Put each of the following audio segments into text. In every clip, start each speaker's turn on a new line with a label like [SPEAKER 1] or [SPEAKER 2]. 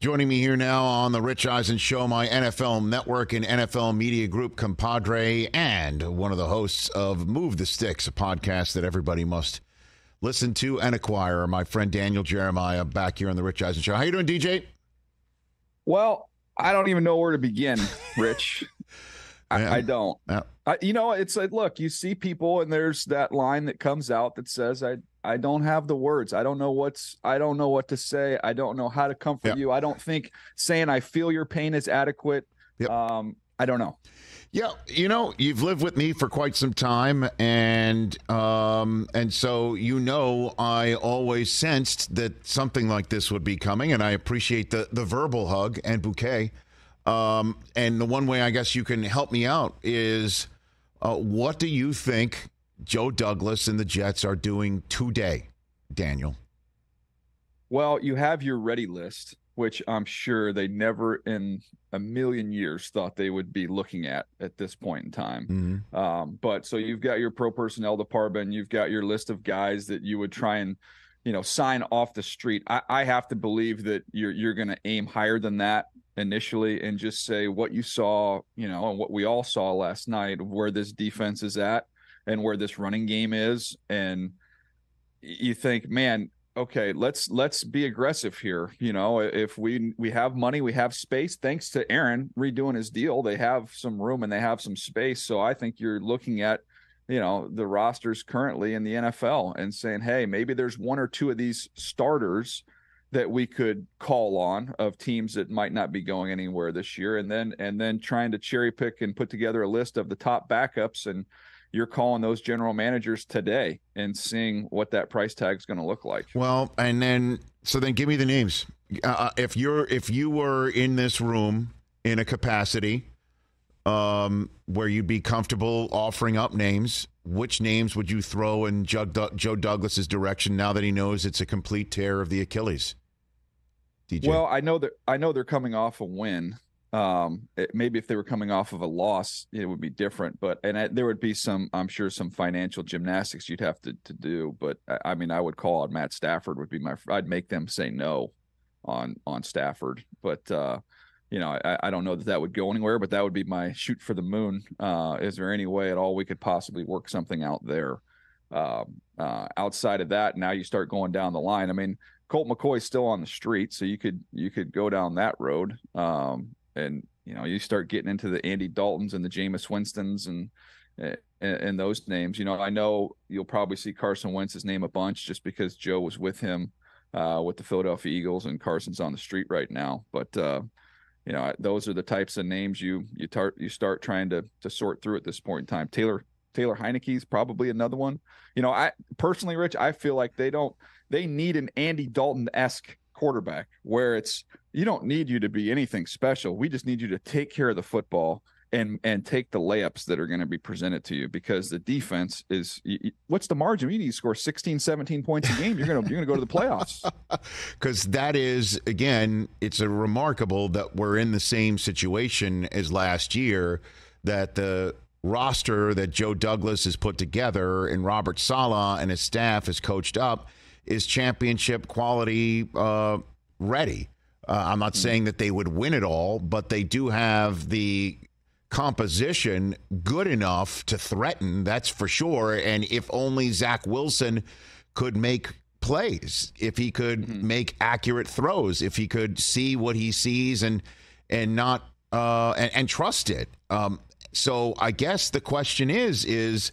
[SPEAKER 1] Joining me here now on the Rich Eisen Show, my NFL Network and NFL Media Group compadre, and one of the hosts of Move the Sticks, a podcast that everybody must listen to and acquire, my friend Daniel Jeremiah, back here on the Rich Eisen Show. How you doing, DJ?
[SPEAKER 2] Well, I don't even know where to begin, Rich. I don't.
[SPEAKER 1] Yeah.
[SPEAKER 2] It's like, look, you see people, and there's that line that comes out that says, I don't have the words. I don't know what to say. I don't know how to comfort you. I don't think saying I feel your pain is adequate.
[SPEAKER 1] Yep.
[SPEAKER 2] I don't know.
[SPEAKER 1] Yeah, you've lived with me for quite some time, and so I always sensed that something like this would be coming, and I appreciate the verbal hug and bouquet. And the one way I guess you can help me out is, what do you think Joe Douglas and the Jets are doing today, Daniel?
[SPEAKER 2] Well, you have your ready list, which I'm sure they never in a million years thought they would be looking at this point in time.
[SPEAKER 1] Mm-hmm.
[SPEAKER 2] But so you've got your pro personnel department, you've got your list of guys that you would try and, sign off the street. I have to believe that you're going to aim higher than that initially and just say what you saw, and what we all saw last night, where this defense is at and where this running game is. And you think, man, okay, let's be aggressive here. If we have money, we have space. Thanks to Aaron redoing his deal, they have some room and they have some space. So I think you're looking at, the rosters currently in the NFL and saying, hey, maybe there's one or two of these starters that we could call on of teams that might not be going anywhere this year. And then trying to cherry pick and put together a list of the top backups, and you're calling those general managers today and seeing what that price tag is going to look like.
[SPEAKER 1] Well, and then give me the names. If you were in this room in a capacity where you'd be comfortable offering up names, which names would you throw in Joe Douglas's direction now that he knows it's a complete tear of the Achilles? DJ?
[SPEAKER 2] Well, I know they're coming off a win. Maybe if they were coming off of a loss, it would be different. But there would be I'm sure some financial gymnastics you'd have to do. But I mean, I would call out Matt Stafford. I'd make them say no on Stafford. But I don't know that would go anywhere. But that would be my shoot for the moon. Is there any way at all we could possibly work something out there? Outside of that, now you start going down the line. I mean, Colt McCoy's still on the street, so you could go down that road. And you start getting into the Andy Daltons and the Jameis Winstons and those names. I know you'll probably see Carson Wentz's name a bunch just because Joe was with him with the Philadelphia Eagles, and Carson's on the street right now. But those are the types of names you start trying to sort through at this point in time. Taylor Heineke's probably another one. I personally, Rich, I feel like they need an Andy Dalton-esque quarterback where you don't need you to be anything special. We just need you to take care of the football and take the layups that are going to be presented to you, because the defense is, what's the margin? You need to score 16, 17 points a game. You're going to go to the playoffs.
[SPEAKER 1] Because that is, again, it's a remarkable that we're in the same situation as last year, that the roster that Joe Douglas has put together and Robert Saleh and his staff has coached up is championship quality ready. I'm not saying that they would win it all, but they do have the composition good enough to threaten, that's for sure. And if only Zach Wilson could make plays, if he could make accurate throws, if he could see what he sees and not and trust it. So I guess the question is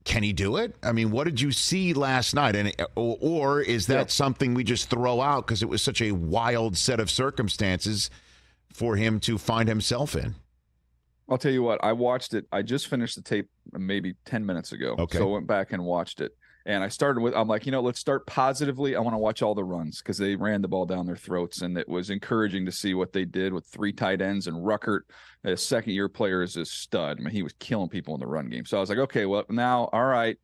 [SPEAKER 1] can he do it? I mean, what did you see last night? And or is that something we just throw out because it was such a wild set of circumstances for him to find himself in?
[SPEAKER 2] I'll tell you what, I watched it. I just finished the tape maybe 10 minutes ago.
[SPEAKER 1] Okay.
[SPEAKER 2] So I went back and watched it. And I started with, I'm like, let's start positively. I want to watch all the runs because they ran the ball down their throats. And it was encouraging to see what they did with 3 tight ends. And Ruckert, a second-year player, is a stud. I mean, he was killing people in the run game. So I was like, okay, well, now, all right,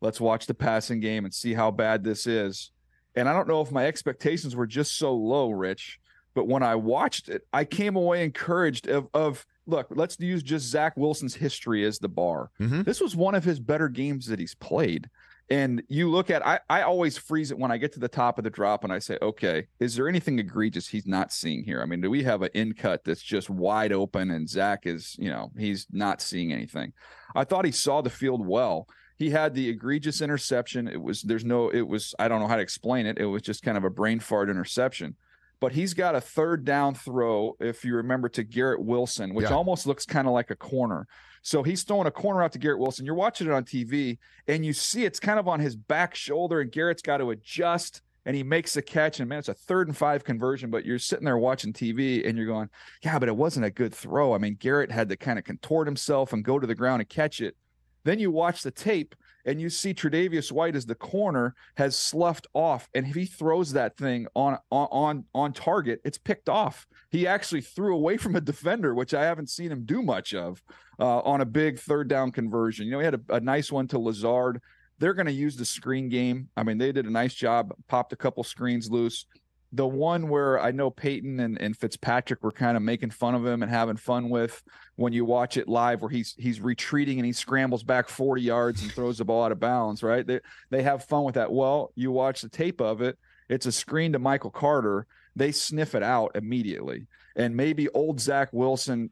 [SPEAKER 2] let's watch the passing game and see how bad this is. And I don't know if my expectations were just so low, Rich, but when I watched it, I came away encouraged of look, let's use just Zach Wilson's history as the bar.
[SPEAKER 1] Mm-hmm.
[SPEAKER 2] This was one of his better games that he's played. And you look at, I always freeze it when I get to the top of the drop and I say, okay, is there anything egregious he's not seeing here? I mean, do we have an in cut that's just wide open and Zach is, he's not seeing anything? I thought he saw the field well. He had the egregious interception. I don't know how to explain it. It was just kind of a brain fart interception. But he's got a third down throw, if you remember, to Garrett Wilson, which almost looks kind of like a corner. So he's throwing a corner out to Garrett Wilson. You're watching it on TV, and you see it's kind of on his back shoulder, and Garrett's got to adjust, and he makes the catch. And, man, it's a 3rd and 5 conversion, but you're sitting there watching TV, and you're going, yeah, but it wasn't a good throw. I mean, Garrett had to kind of contort himself and go to the ground and catch it. Then you watch the tape, and you see Tre'Davious White as the corner has sloughed off, and if he throws that thing on target, it's picked off. He actually threw away from a defender, which I haven't seen him do much of on a big 3rd down conversion. He had a nice one to Lazard. They're going to use the screen game. I mean, they did a nice job, popped a couple screens loose. The one where I know Peyton and Fitzpatrick were kind of making fun of him and having fun with, when you watch it live, where he's retreating and he scrambles back 40 yards and throws the ball out of bounds, right? They have fun with that. Well, you watch the tape of it. It's a screen to Michael Carter. They sniff it out immediately. And maybe old Zach Wilson,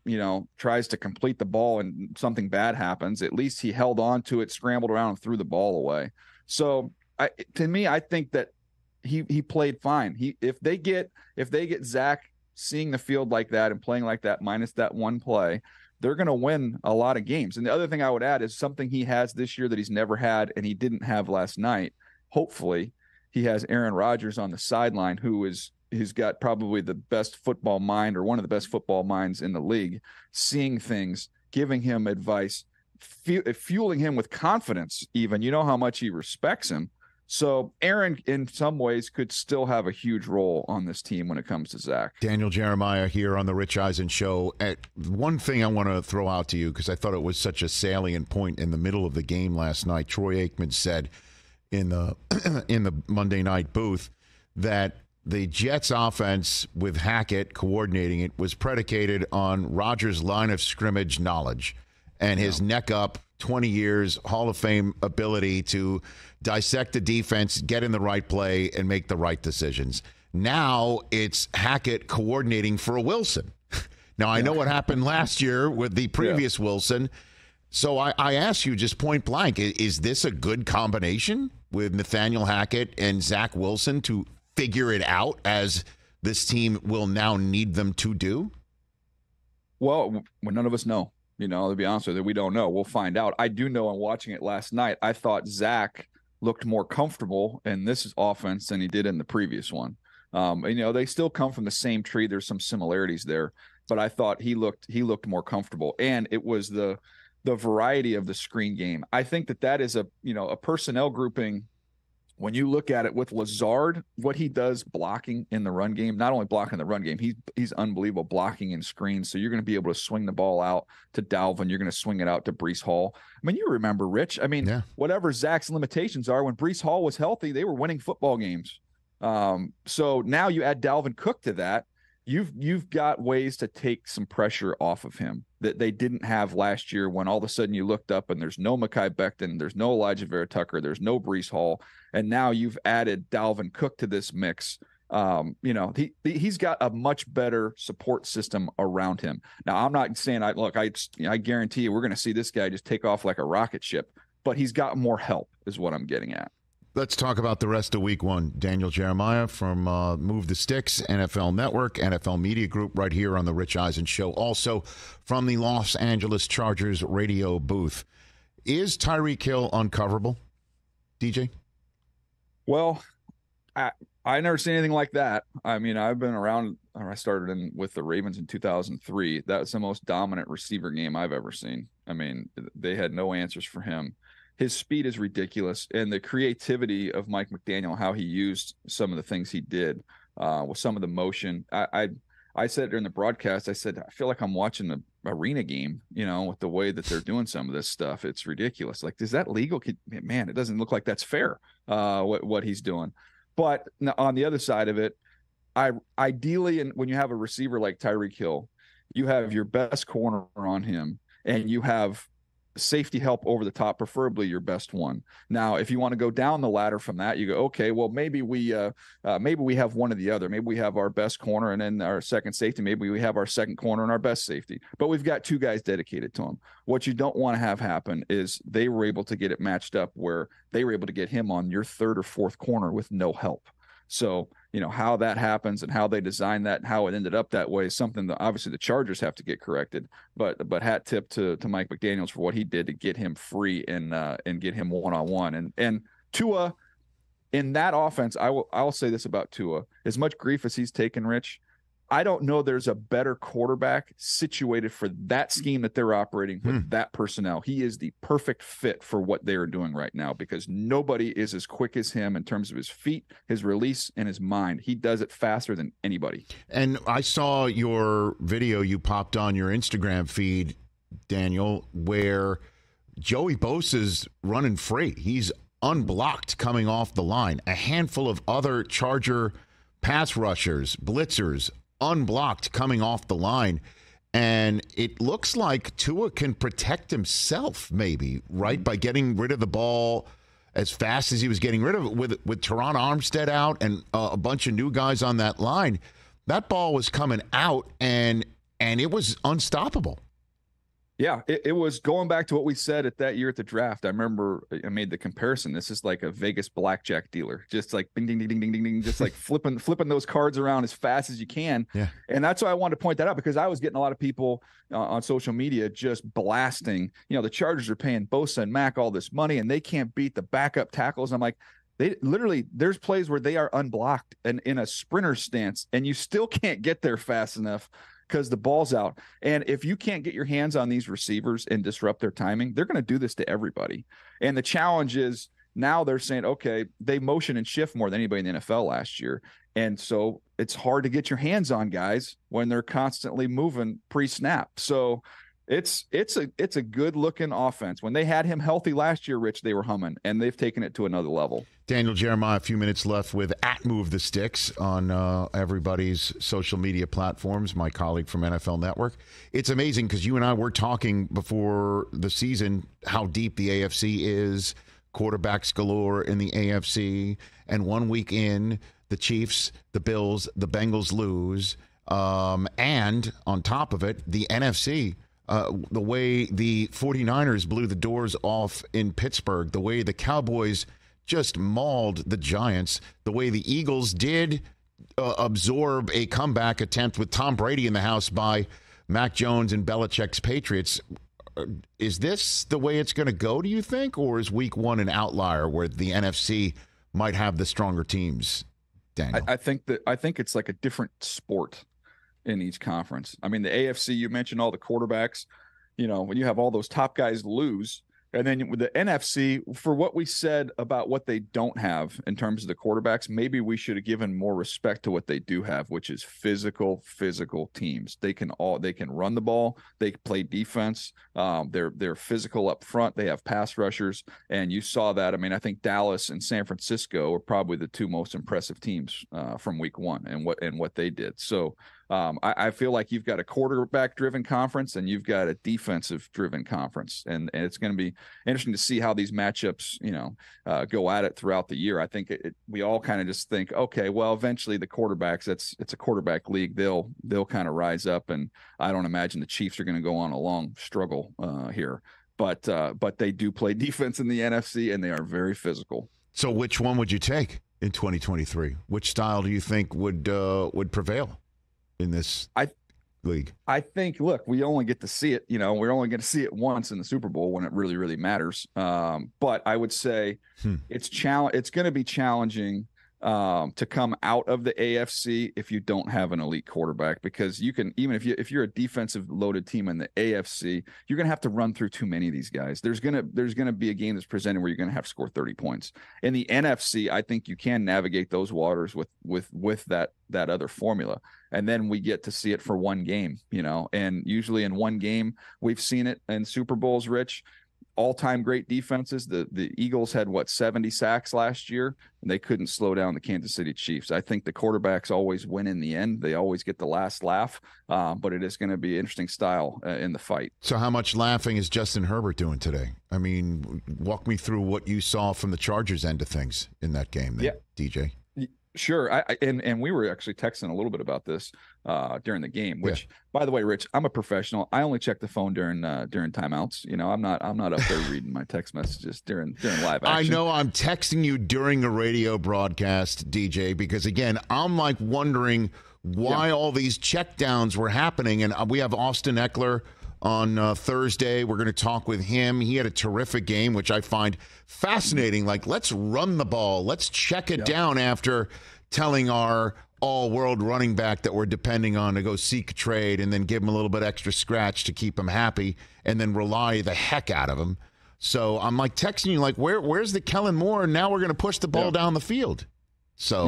[SPEAKER 2] tries to complete the ball and something bad happens. At least he held on to it, scrambled around, and threw the ball away. So to me, I think that he played fine. If they get Zach seeing the field like that and playing like that, minus that one play, they're going to win a lot of games. And the other thing I would add is something he has this year that he's never had and he didn't have last night. Hopefully, he has Aaron Rodgers on the sideline, who's got probably the best football mind, or one of the best football minds in the league, seeing things, giving him advice, fueling him with confidence even. You know how much he respects him. So Aaron, in some ways, could still have a huge role on this team when it comes to Zach.
[SPEAKER 1] Daniel Jeremiah here on the Rich Eisen Show. One thing I want to throw out to you, because I thought it was such a salient point in the middle of the game last night. Troy Aikman said in the in the Monday night booth that the Jets offense, with Hackett coordinating it, was predicated on Rodgers' line of scrimmage knowledge and his neck up, 20 years, Hall of Fame ability to dissect the defense, get in the right play, and make the right decisions. Now it's Hackett coordinating for a Wilson. Now, I know what happened last year with the previous Wilson. So I ask you just point blank, is this a good combination with Nathaniel Hackett and Zach Wilson to figure it out, as this team will now need them to do?
[SPEAKER 2] Well, none of us know. To be honest with you, we don't know. We'll find out. I do know, in watching it last night, I thought Zach looked more comfortable in this offense than he did in the previous one. They still come from the same tree. There's some similarities there, but I thought he looked more comfortable, and it was the variety of the screen game. I think that is a personnel grouping. When you look at it with Lazard, what he does blocking in the run game, not only blocking the run game, he's unbelievable blocking in screens. So you're going to be able to swing the ball out to Dalvin. You're going to swing it out to Breece Hall. I mean, you remember, Rich. I mean, whatever Zach's limitations are, when Breece Hall was healthy, they were winning football games. So now you add Dalvin Cook to that. You've got ways to take some pressure off of him that they didn't have last year, when all of a sudden you looked up and there's no Mekhi Becton, there's no Elijah Vera Tucker, there's no Breece Hall, and now you've added Dalvin Cook to this mix. He's got a much better support system around him. Now, I'm not saying I guarantee you we're going to see this guy just take off like a rocket ship, but he's got more help, is what I'm getting at.
[SPEAKER 1] Let's talk about the rest of week one. Daniel Jeremiah from Move the Sticks, NFL Network, NFL Media Group, right here on the Rich Eisen Show. Also from the Los Angeles Chargers radio booth. Is Tyreek Hill uncoverable, DJ?
[SPEAKER 2] Well, I never seen anything like that. I mean, I've been around. I started with the Ravens in 2003. That was the most dominant receiver game I've ever seen. I mean, they had no answers for him. His speed is ridiculous, and the creativity of Mike McDaniel, how he used some of the things he did with some of the motion. I said during the broadcast, I said, I feel like I'm watching the arena game, with the way that they're doing some of this stuff. It's ridiculous. Like, is that legal? Man, it doesn't look like that's fair, what he's doing. But on the other side of it, ideally, and when you have a receiver like Tyreek Hill, you have your best corner on him, and you have safety help over the top, preferably your best one. Now, if you want to go down the ladder from that, you go, okay, well, maybe we have one or the other. Maybe we have our best corner and then our second safety. Maybe we have our second corner and our best safety. But we've got two guys dedicated to him. What you don't want to have happen is they were able to get it matched up where they were able to get him on your third or fourth corner with no help. So, how that happens and how they designed that and how it ended up that way is something that obviously the Chargers have to get corrected. But hat tip to Mike McDaniels for what he did to get him free and get him one-on-one. And Tua, in that offense, I'll say this about Tua. As much grief as he's taken, Rich, I don't know there's a better quarterback situated for that scheme that they're operating with that personnel. He is the perfect fit for what they are doing right now because nobody is as quick as him in terms of his feet, his release, and his mind. He does it faster than anybody.
[SPEAKER 1] And I saw your video you popped on your Instagram feed, Daniel, where Joey Bosa's running free. He's unblocked coming off the line. A handful of other Charger pass rushers, blitzers, unblocked coming off the line, and it looks like Tua can protect himself maybe, right, by getting rid of the ball as fast as he was getting rid of it with Teron Armstead out and a bunch of new guys on that line. That ball was coming out and it was unstoppable.
[SPEAKER 2] Yeah, it was going back to what we said at that year at the draft. I remember I made the comparison. This is like a Vegas blackjack dealer, just like ding, ding, ding, ding, ding, ding, ding, just like flipping those cards around as fast as you can.
[SPEAKER 1] Yeah.
[SPEAKER 2] And that's why I wanted to point that out because I was getting a lot of people on social media just blasting, the Chargers are paying Bosa and Mack all this money and they can't beat the backup tackles. I'm like, there's plays where they are unblocked and in a sprinter stance and you still can't get there fast enough because the ball's out. And if you can't get your hands on these receivers and disrupt their timing, they're going to do this to everybody. And the challenge is now they're saying, okay, they motion and shift more than anybody in the NFL last year. And so it's hard to get your hands on guys when they're constantly moving pre-snap. So it's a good looking offense. When they had him healthy last year, Rich, they were humming, and they've taken it to another level.
[SPEAKER 1] Daniel Jeremiah, a few minutes left with @MoveTheSticks on everybody's social media platforms, my colleague from NFL Network. It's amazing because you and I were talking before the season how deep the AFC is, quarterbacks galore in the AFC, and 1 week in, the Chiefs, the Bills, the Bengals lose, and on top of it, the NFC. The way the 49ers blew the doors off in Pittsburgh, the way the Cowboys just mauled the Giants, the way the Eagles did absorb a comeback attempt with Tom Brady in the house by Mac Jones and Belichick's Patriots. Is this the way it's going to go, do you think? Or is week one an outlier where the NFC might have the stronger teams, Daniel?
[SPEAKER 2] I think it's like a different sport in each conference. I mean, the AFC, you mentioned all the quarterbacks, when you have all those top guys lose, and then with the NFC, for what we said about what they don't have in terms of the quarterbacks, maybe we should have given more respect to what they do have, which is physical teams. They can run the ball, they play defense, they're physical up front, they have pass rushers, and you saw that. I mean, I think Dallas and San Francisco are probably the two most impressive teams from week one and what they did. So I feel like you've got a quarterback-driven conference and you've got a defensive-driven conference, and it's going to be interesting to see how these matchups, go at it throughout the year. I think we all kind of just think, okay, well, eventually the quarterbacks, it's a quarterback league. They'll kind of rise up, and I don't imagine the Chiefs are going to go on a long struggle here. But they do play defense in the NFC, and they are very physical.
[SPEAKER 1] So, which one would you take in 2023? Which style do you think would prevail in this league?
[SPEAKER 2] I think, look, we only get to see it, we're only going to see it once in the Super Bowl when it really, really matters. But I would say it's going to be challenging to come out of the AFC if you don't have an elite quarterback, because you can, even if you're a defensive loaded team in the AFC, you're going to have to run through too many of these guys. There's going to be a game that's presented where you're going to have to score 30 points. In the NFC, I think you can navigate those waters with that other formula. And then we get to see it for one game, and usually in one game, we've seen it in Super Bowls, Rich. all-time great defenses. The Eagles had 70 sacks last year, and they couldn't slow down the Kansas City Chiefs. I think the quarterbacks always win in the end. They always get the last laugh, but it is going to be interesting style in the fight.
[SPEAKER 1] So how much laughing is Justin Herbert doing today? I mean, walk me through what you saw from the Chargers end of things in that game then, DJ.
[SPEAKER 2] Sure. And we were actually texting a little bit about this during the game, which, by the way, Rich, I'm a professional. I only check the phone during timeouts. You know, I'm not up there reading my text messages during live action.
[SPEAKER 1] I know I'm texting you during a radio broadcast, DJ, because again, I'm like wondering why all these checkdowns were happening. And we have Austin Eckler on Thursday. We're going to talk with him. He had a terrific game, which I find fascinating. Like, let's run the ball. Let's check it down after telling our all-world running back that we're depending on to go seek a trade and then give him a little bit extra scratch to keep him happy and then rely the heck out of him. So I'm like texting you like, where's the Kellen Moore? And now we're going to push the ball down the field. So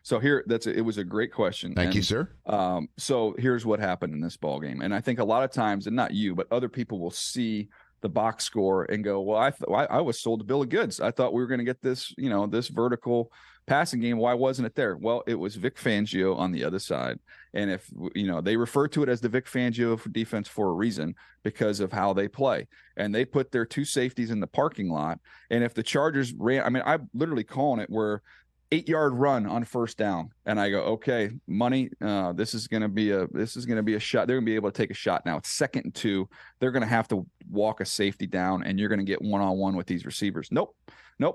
[SPEAKER 2] So here, it was a great question.
[SPEAKER 1] Thank you, sir.
[SPEAKER 2] So here's what happened in this ball game, and I think a lot of times, and not you, but other people will see the box score and go, "Well, I was sold a bill of goods. I thought we were going to get this, this vertical passing game. Why wasn't it there?" Well, it was Vic Fangio on the other side, and if they refer to it as the Vic Fangio defense for a reason because of how they play, and they put their two safeties in the parking lot, and if the Chargers ran, I mean, I'm literally calling it where 8-yard run on first down. And I go, okay, money. This is going to be a shot. They're going to be able to take a shot now. It's 2nd and 2. They're going to have to walk a safety down, and you're going to get one-on-one with these receivers. Nope.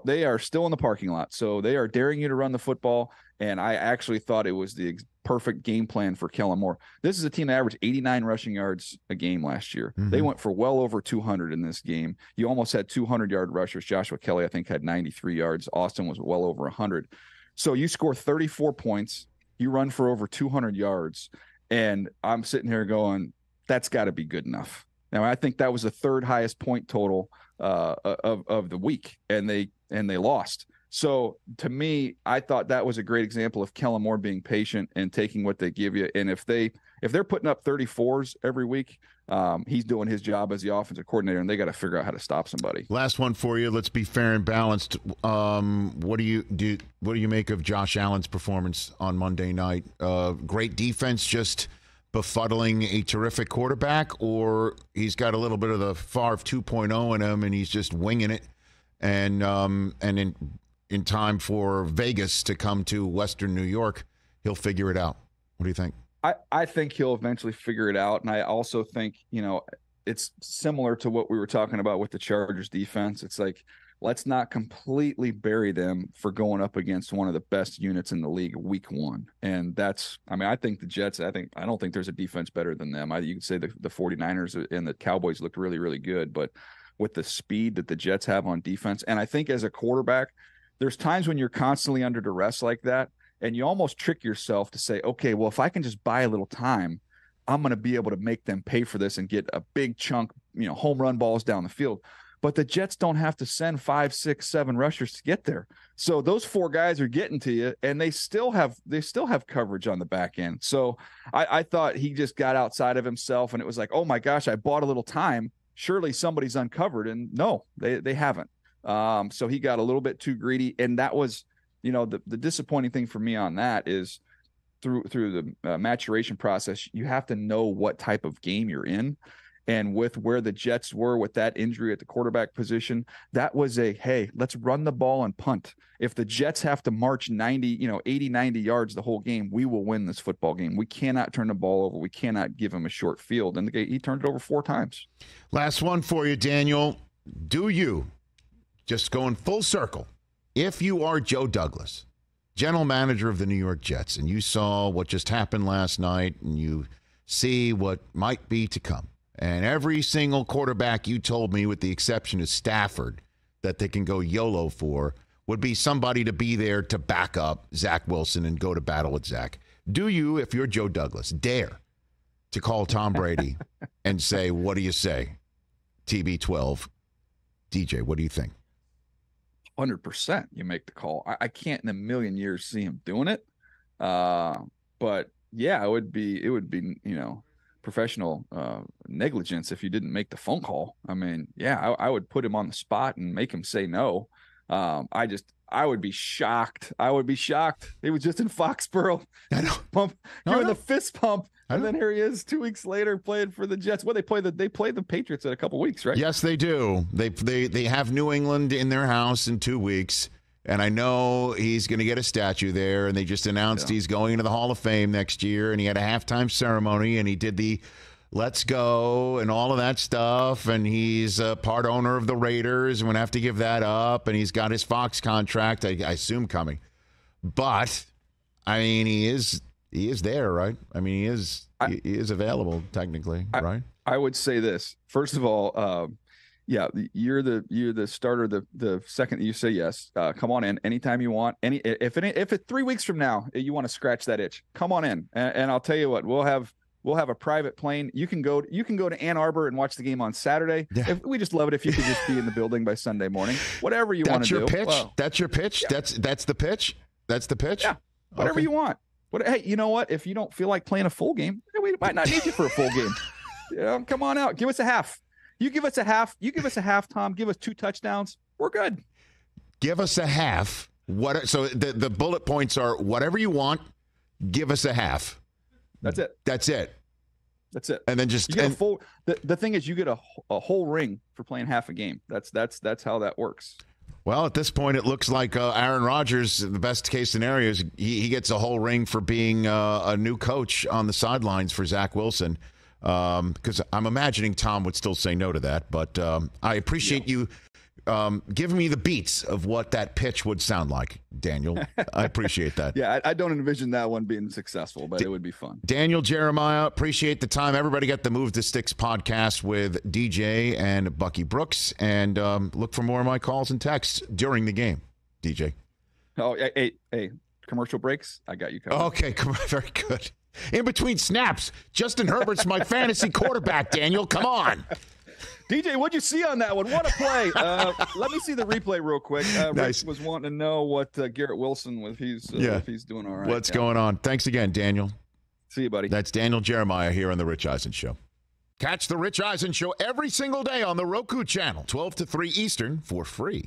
[SPEAKER 2] They are still in the parking lot. So they are daring you to run the football. And I actually thought it was the perfect game plan for Kellen Moore. This is a team that averaged 89 rushing yards a game last year. Mm-hmm. They went for well over 200 in this game. You almost had 200-yard rushers. Joshua Kelly, I think, had 93 yards. Austin was well over 100. So you score 34 points. You run for over 200 yards. And I'm sitting here going, that's got to be good enough. Now, I think that was the 3rd highest point total of the week, and they lost. So to me, I thought that was a great example of Kellen Moore being patient and taking what they give you. And if they're putting up 34s every week, he's doing his job as the offensive coordinator, and they got to figure out how to stop somebody.
[SPEAKER 1] Last one for you. Let's be fair and balanced. What do you make of Josh Allen's performance on Monday night? Great defense, just befuddling a terrific quarterback, or he's got a little bit of the Favre 2.0 in him, and he's just winging it. And in time for Vegas to come to Western New York, he'll figure it out. What do you think?
[SPEAKER 2] I think he'll eventually figure it out. And I also think, it's similar to what we were talking about with the Chargers defense. It's like, let's not completely bury them for going up against one of the best units in the league week 1. And I think the Jets, I don't think there's a defense better than them. You could say the 49ers and the Cowboys looked really, really good, but with the speed that the Jets have on defense. And I think as a quarterback, there's times when you're constantly under duress like that, and you almost trick yourself to say, okay, well, if I can just buy a little time, I'm going to be able to make them pay for this and get a big chunk, home run balls down the field. But the Jets don't have to send 5, 6, 7 rushers to get there. So those 4 guys are getting to you, and they still have coverage on the back end. So I thought he just got outside of himself, and it was like, oh my gosh, I bought a little time. Surely somebody's uncovered. And no, they haven't. So he got a little bit too greedy. And that was, the disappointing thing for me on that is through the maturation process, you have to know what type of game you're in. And with where the Jets were with that injury at the quarterback position, that was hey, let's run the ball and punt. If the Jets have to march 80, 90 yards the whole game, we will win this football game. We cannot turn the ball over. We cannot give him a short field. And he turned it over 4 times.
[SPEAKER 1] Last one for you, Daniel. Do you, just going full circle, if you are Joe Douglas, general manager of the New York Jets, and you saw what just happened last night, and you see what might be to come, and every single quarterback you told me, with the exception of Stafford, that they can go YOLO for, would be somebody to be there to back up Zach Wilson and go to battle with Zach. Do you, if you're Joe Douglas, dare to call Tom Brady and say, what do you say? TB12. DJ, what do you think?
[SPEAKER 2] 100% you make the call. I can't in a million years see him doing it. But yeah, it would be, professional negligence if you didn't make the phone call. I mean, yeah, I would put him on the spot and make him say no. I would be shocked. I would be shocked. He was just in Foxborough, doing the fist pump, and then here he is 2 weeks later playing for the Jets. Well, they play the Patriots in a couple weeks, right?
[SPEAKER 1] Yes, they do. They have New England in their house in 2 weeks, and I know he's going to get a statue there. And they just announced he's going into the Hall of Fame next year, and he had a halftime ceremony, and he did the "Let's go" and all of that stuff, and he's a part owner of the Raiders, and we're going to have to give that up, and he's got his Fox contract, I assume, coming. But, I mean, he is there, right? I mean, he is available, technically, right?
[SPEAKER 2] I would say this. First of all, you're the starter the second that you say yes. Come on in anytime you want. If it's 3 weeks from now you want to scratch that itch, come on in. And I'll tell you what, we'll have a private plane. You can go to Ann Arbor and watch the game on Saturday. Yeah. We just love it if you could just be in the building by Sunday morning. Whatever you want to do.
[SPEAKER 1] That's your pitch. Yeah. That's the pitch. That's the pitch.
[SPEAKER 2] Yeah. Whatever you want. Hey, you know what? If you don't feel like playing a full game, we might not need you for a full game. Come on out. Give us a half. You give us a half. You give us a half, Tom. Give us 2 touchdowns. We're good.
[SPEAKER 1] Give us a half. So the bullet points are whatever you want. Give us a half.
[SPEAKER 2] That's it.
[SPEAKER 1] That's it. And then just
[SPEAKER 2] you get a full. The thing is, you get a whole ring for playing half a game. That's how that works.
[SPEAKER 1] Well, at this point, it looks like Aaron Rodgers, the best case scenario is he gets a whole ring for being a new coach on the sidelines for Zach Wilson. Because I'm imagining Tom would still say no to that. But I appreciate you giving me the beats of what that pitch would sound like, Daniel. I appreciate that.
[SPEAKER 2] Yeah, I don't envision that one being successful, but it would be fun.
[SPEAKER 1] Daniel Jeremiah, appreciate the time. Everybody got the Move the Sticks podcast with DJ and Bucky Brooks. And look for more of my calls and texts during the game, DJ.
[SPEAKER 2] Oh, hey, commercial breaks? I got you covered.
[SPEAKER 1] Okay, very good. In between snaps, Justin Herbert's my fantasy quarterback, Daniel. Come on.
[SPEAKER 2] DJ, what'd you see on that one? What a play. Let me see the replay real quick.
[SPEAKER 1] Nice.
[SPEAKER 2] Rich was wanting to know what Garrett Wilson, if he's doing all right.
[SPEAKER 1] What's going on? Thanks again, Daniel.
[SPEAKER 2] See you, buddy.
[SPEAKER 1] That's Daniel Jeremiah here on The Rich Eisen Show. Catch The Rich Eisen Show every single day on the Roku channel, 12 to 3 Eastern, for free.